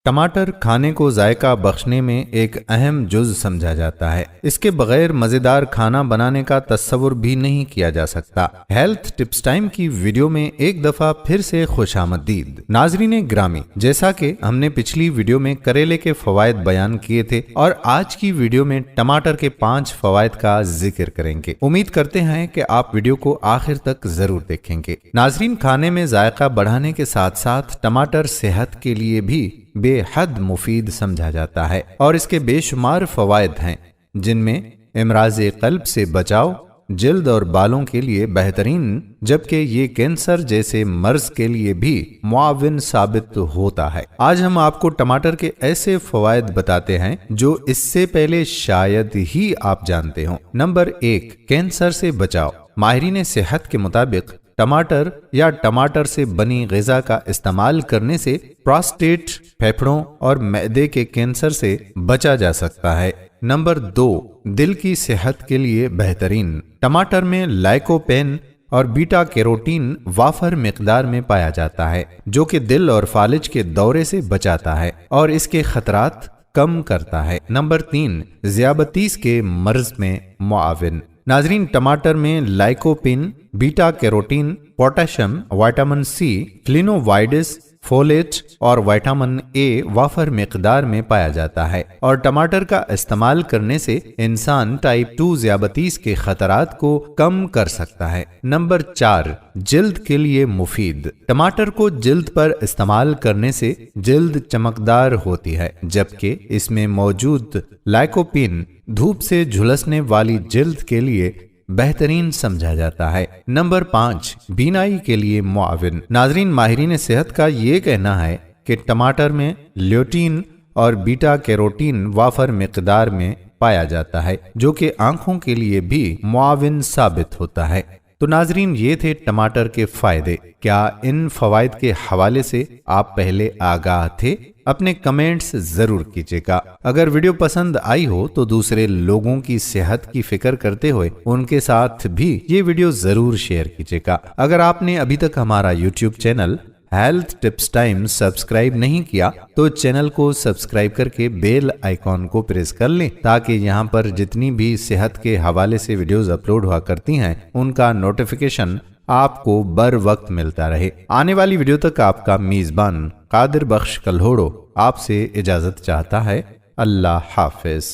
टमाटर खाने को जायका बख्शने में एक अहम जुज समझा जाता है। इसके बगैर मजेदार खाना बनाने का तस्वुर भी नहीं किया जा सकता। हेल्थ टिप्स टाइम की वीडियो में एक दफा फिर से खुशामदीद। नाजरीन ग्रामी, जैसा कि हमने पिछली वीडियो में करेले के फवायद बयान किए थे और आज की वीडियो में टमाटर के 5 फवायद का जिक्र करेंगे। उम्मीद करते हैं कि आप वीडियो को आखिर तक जरूर देखेंगे। नाजरीन, खाने में जायका बढ़ाने के साथ साथ टमाटर सेहत के लिए भी बेहद मुफीद समझा जाता है और इसके बेशुमार फवायद हैं, जिनमें इमराज़े क़ल्ब से बचाव, जल्द और बालों के लिए बेहतरीन, जबकि ये कैंसर जैसे मर्ज के लिए भी मुआविन साबित होता है। आज हम आपको टमाटर के ऐसे फवायद बताते हैं जो इससे पहले शायद ही आप जानते हों। नंबर 1, कैंसर से बचाव। माहिरीन सेहत के मुताबिक टमाटर या टमाटर से बनी ग़िज़ा का इस्तेमाल करने से प्रोस्टेट, फेफड़ों और मैदे के कैंसर से बचा जा सकता है। नंबर 2, दिल की सेहत के लिए बेहतरीन। टमाटर में लाइकोपेन और बीटा कैरोटीन वाफर मिकदार में पाया जाता है, जो कि दिल और फालिज के दौरे से बचाता है और इसके खतरात कम करता है। नंबर 3, ज़ियाबतीस के मर्ज में मुआविन। नाजरीन, टमाटर में lycopene, beta carotene, potassium, vitamin C, flavonoids, folate और विटामिन ए वाफर मिकदार में पाया जाता है और टमाटर का इस्तेमाल करने से इंसान टाइप 2 ज़ियाबतीस के खतरात को कम कर सकता है। नंबर 4, जल्द के लिए मुफीद। टमाटर को जल्द पर इस्तेमाल करने से जल्द चमकदार होती है, जबकि इसमें मौजूद लाइकोपिन धूप से झुलसने वाली जल्द के लिए बेहतरीन समझा जाता है। नंबर 5, बीनाई के लिए मुआविन। नाजरीन, माहिरीन सेहत का ये कहना है कि टमाटर में ल्यूटीन और बीटा कैरोटीन वाफर मिकदार में पाया जाता है, जो कि आंखों के लिए भी मुआविन साबित होता है। तो नाजरीन, ये थे टमाटर के फायदे। क्या इन फवायद के हवाले से आप पहले आगाह थे? अपने कमेंट्स जरूर कीजिएगा। अगर वीडियो पसंद आई हो तो दूसरे लोगों की सेहत की फिक्र करते हुए उनके साथ भी ये वीडियो जरूर शेयर कीजिएगा। अगर आपने अभी तक हमारा YouTube channel health tips time subscribe नहीं किया तो चैनल को सब्सक्राइब करके बेल आइकॉन को प्रेस कर लें, ताकि यहाँ पर जितनी भी सेहत के हवाले से वीडियोस अपलोड हुआ करती हैं उनका नोटिफिकेशन आपको बर वक्त मिलता रहे। आने वाली वीडियो तक आपका मेजबान कादिर बख्श कल्होड़ो आपसे इजाजत चाहता है। अल्लाह हाफिज।